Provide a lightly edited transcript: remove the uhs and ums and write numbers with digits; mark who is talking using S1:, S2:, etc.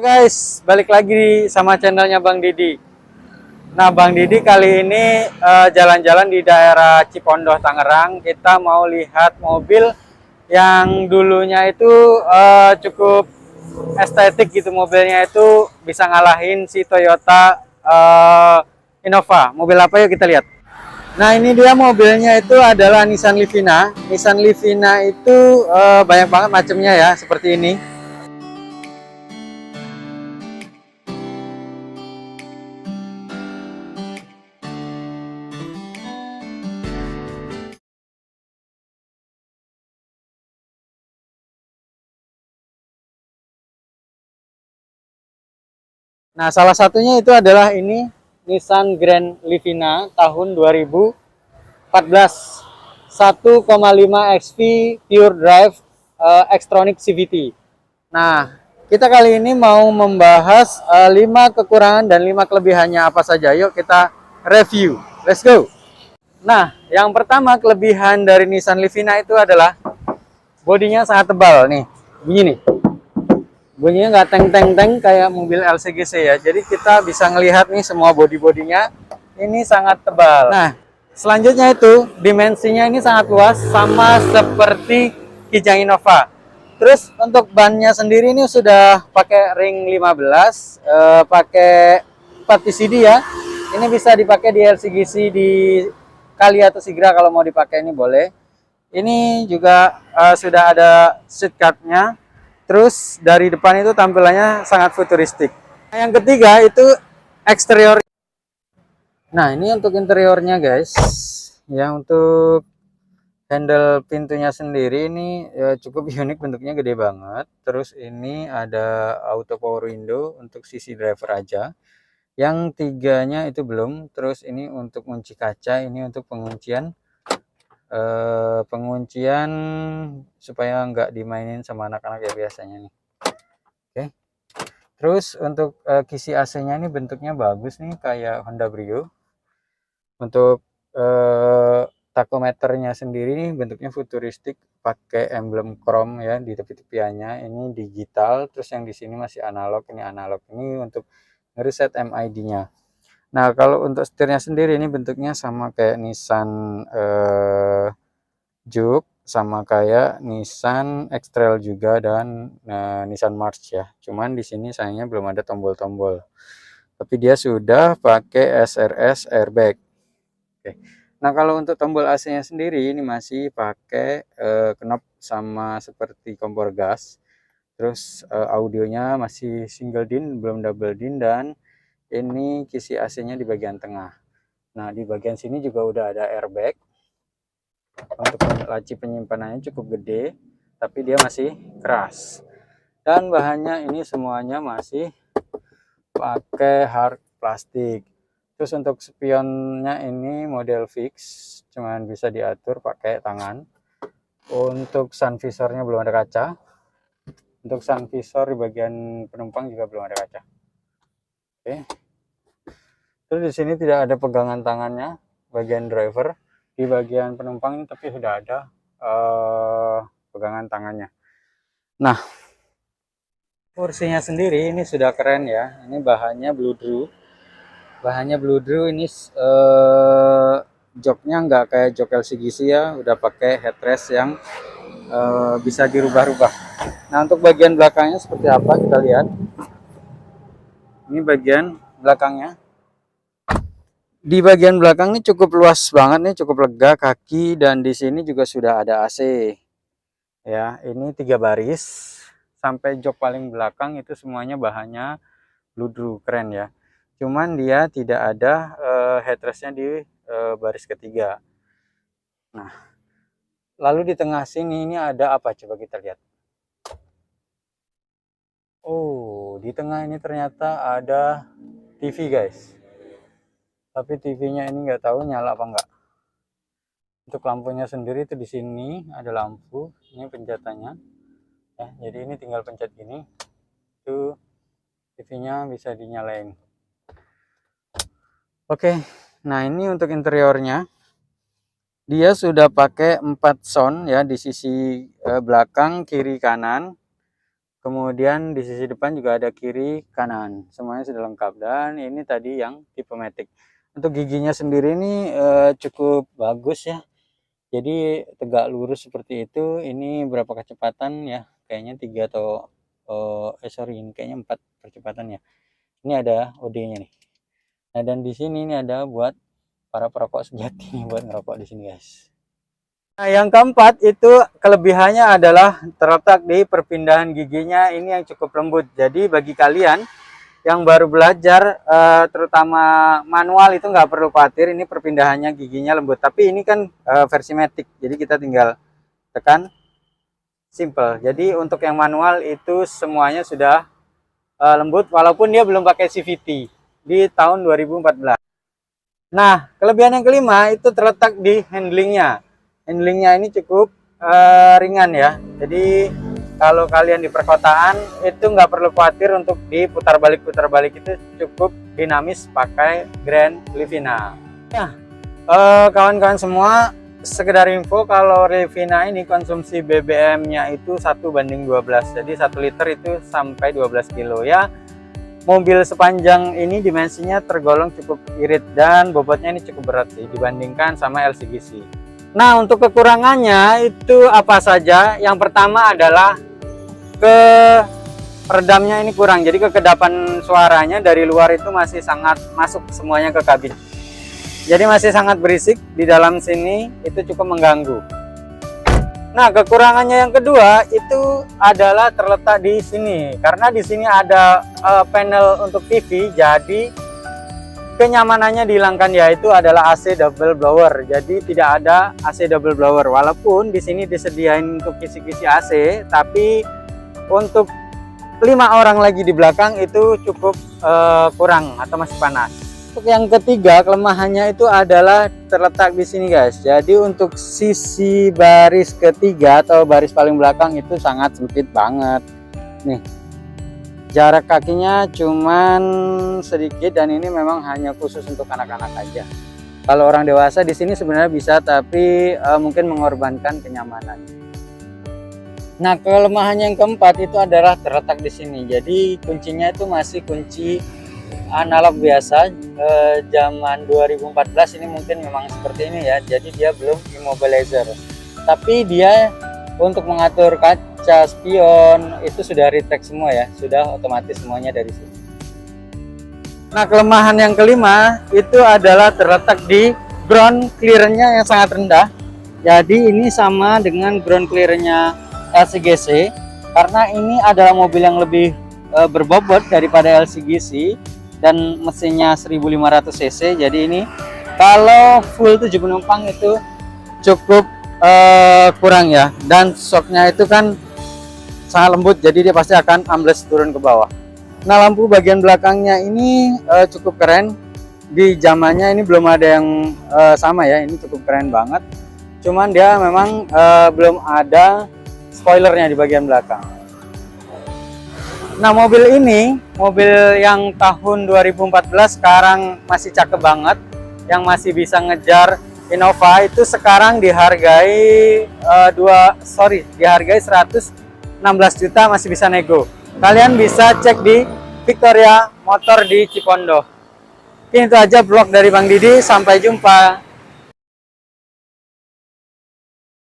S1: Guys, balik lagi sama channelnya Bang Didi. Nah, Bang Didi kali ini jalan-jalan di daerah Cipondoh, Tangerang. Kita mau lihat mobil yang dulunya itu cukup estetik gitu. Mobilnya itu bisa ngalahin si Toyota Innova. Mobil apa, yuk kita lihat. Nah, ini dia mobilnya, itu adalah Nissan Livina. Nissan Livina itu banyak banget macamnya ya, seperti ini. Nah, salah satunya itu adalah ini Nissan Grand Livina tahun 2014, 1,5 XV Pure Drive Xtronic CVT. Nah, kita kali ini mau membahas 5 kekurangan dan 5 kelebihannya apa saja. Yuk kita review. Let's go. Nah, yang pertama kelebihan dari Nissan Livina itu adalah bodinya sangat tebal nih. Bunyi nih. Bunyinya nggak teng-teng-teng kayak mobil LCGC ya. Jadi kita bisa ngelihat nih semua bodi-bodinya ini sangat tebal. Nah, selanjutnya itu dimensinya ini sangat luas sama seperti Kijang Innova. Terus untuk bannya sendiri ini sudah pakai ring 15, pakai 4 PCD ya. Ini bisa dipakai di LCGC, di Kali atau Sigra, kalau mau dipakai ini boleh. Ini juga sudah ada seat card-nya. Terus dari depan itu tampilannya sangat futuristik. Nah, yang ketiga itu eksterior. Nah, ini untuk interiornya guys. Ya, untuk handle pintunya sendiri ini ya cukup unik, bentuknya gede banget. Terus ini ada auto power window untuk sisi driver aja. Yang tiganya itu belum. Terus ini untuk kunci kaca, ini untuk penguncian supaya nggak dimainin sama anak-anak ya biasanya nih. Oke. Terus untuk kisi AC-nya ini bentuknya bagus nih, kayak Honda Brio. Untuk tachometernya sendiri nih bentuknya futuristik, pakai emblem chrome ya di tepi-tepiannya. Ini digital, terus yang di sini masih analog. Ini analog, ini untuk ngereset MID-nya. Nah, kalau untuk setirnya sendiri ini bentuknya sama kayak Nissan Juke, sama kayak Nissan X-Trail juga, dan Nissan March ya. Cuman di sini sayangnya belum ada tombol-tombol. Tapi dia sudah pakai SRS airbag. Oke. Nah, kalau untuk tombol AC-nya sendiri ini masih pakai knop sama seperti kompor gas. Terus audionya masih single din, belum double din, dan ini kisi AC-nya di bagian tengah. Nah, di bagian sini juga udah ada airbag. Untuk laci penyimpanannya cukup gede, tapi dia masih keras. Dan bahannya ini semuanya masih pakai hard plastik. Terus untuk spionnya ini model fix, cuman bisa diatur pakai tangan. Untuk sun visornya belum ada kaca. Untuk sun visor di bagian penumpang juga belum ada kaca. Oke. Terus di sini tidak ada pegangan tangannya bagian driver. Di bagian penumpang ini tapi sudah ada pegangan tangannya. Nah, kursinya sendiri ini sudah keren ya. Ini bahannya Bludru. Bahannya Bludru ini joknya nggak kayak jok LCGC ya, udah pakai headrest yang bisa dirubah-rubah. Nah, untuk bagian belakangnya seperti apa kita lihat. Ini bagian belakangnya. Di bagian belakang ini cukup luas banget nih, cukup lega kaki, dan di sini juga sudah ada AC. Ya, ini 3 baris sampai jok paling belakang itu semuanya bahannya Bludru, keren ya. Cuman dia tidak ada headrestnya di baris ketiga. Nah, lalu di tengah sini ini ada apa, coba kita lihat. Oh, di tengah ini ternyata ada TV guys. Tapi TV-nya ini nggak tahu nyala apa enggak. Untuk lampunya sendiri itu di sini ada lampu, ini pencetannya. Ya, jadi ini tinggal pencet gini, itu TV-nya bisa dinyalain. Oke, nah ini untuk interiornya. Dia sudah pakai 4 sound ya di sisi belakang, kiri, kanan. Kemudian di sisi depan juga ada kiri, kanan. Semuanya sudah lengkap. Dan ini tadi yang tipe Matic. Untuk giginya sendiri ini cukup bagus ya. Jadi tegak lurus seperti itu. Ini berapa kecepatan ya? Kayaknya 3 atau sorry, ini kayaknya 4 percepatan ya. Ini ada OD-nya nih. Nah, dan di sini ini ada buat para perokok sejati nih, buat ngerokok di sini guys. Nah, yang keempat itu kelebihannya adalah terletak di perpindahan giginya ini yang cukup lembut. Jadi bagi kalian yang baru belajar terutama manual itu nggak perlu khawatir, ini perpindahannya giginya lembut. Tapi ini kan versi Matic, jadi kita tinggal tekan simple. Jadi untuk yang manual itu semuanya sudah lembut walaupun dia belum pakai CVT di tahun 2014. Nah, kelebihan yang kelima itu terletak di handlingnya. Handlingnya ini cukup ringan ya. Jadi kalau kalian di perkotaan itu nggak perlu khawatir untuk diputar balik itu cukup dinamis pakai Grand Livina. Ya, kawan-kawan semua, sekedar info kalau Livina ini konsumsi BBM-nya itu 1:12. Jadi 1 liter itu sampai 12 kilo ya. Mobil sepanjang ini dimensinya tergolong cukup irit dan bobotnya ini cukup berat sih dibandingkan sama LCGC. Nah, untuk kekurangannya itu apa saja? Yang pertama adalah peredamnya ini kurang. Jadi kekedapan suaranya dari luar itu masih sangat masuk semuanya ke kabin. Jadi masih sangat berisik di dalam sini, itu cukup mengganggu. Nah, kekurangannya yang kedua itu adalah terletak di sini. Karena di sini ada panel untuk TV, jadi kenyamanannya dihilangkan, yaitu adalah AC double blower. Jadi tidak ada AC double blower. Walaupun di sini disediain untuk kisi-kisi AC, tapi untuk 5 orang lagi di belakang itu cukup kurang atau masih panas. Untuk yang ketiga, kelemahannya itu adalah terletak di sini guys. Jadi untuk sisi baris ketiga atau baris paling belakang itu sangat sempit banget. Nih, jarak kakinya cuman sedikit dan ini memang hanya khusus untuk anak-anak aja. Kalau orang dewasa di sini sebenarnya bisa, tapi mungkin mengorbankan kenyamanan. Nah, kelemahan yang keempat itu adalah terletak di sini. Jadi kuncinya itu masih kunci analog biasa, zaman 2014 ini mungkin memang seperti ini ya. Jadi dia belum immobilizer, tapi dia untuk mengatur kaca spion itu sudah retract semua ya, sudah otomatis semuanya dari sini. Nah, kelemahan yang kelima itu adalah terletak di ground clearance-nya yang sangat rendah. Jadi ini sama dengan ground clearance-nya LCGC, karena ini adalah mobil yang lebih berbobot daripada LCGC dan mesinnya 1500 cc. Jadi ini kalau full 7 penumpang itu cukup kurang ya, dan shocknya itu kan sangat lembut, jadi dia pasti akan ambles turun ke bawah. Nah, lampu bagian belakangnya ini cukup keren. Di zamannya ini belum ada yang sama ya, ini cukup keren banget. Cuman dia memang belum ada spoilernya di bagian belakang. Nah, mobil ini, mobil yang tahun 2014 sekarang masih cakep banget, yang masih bisa ngejar Innova, itu sekarang dihargai dihargai 116 juta, masih bisa nego. Kalian bisa cek di Victoria Motor di Cipondo. Ini itu aja vlog dari Bang Didi, sampai jumpa.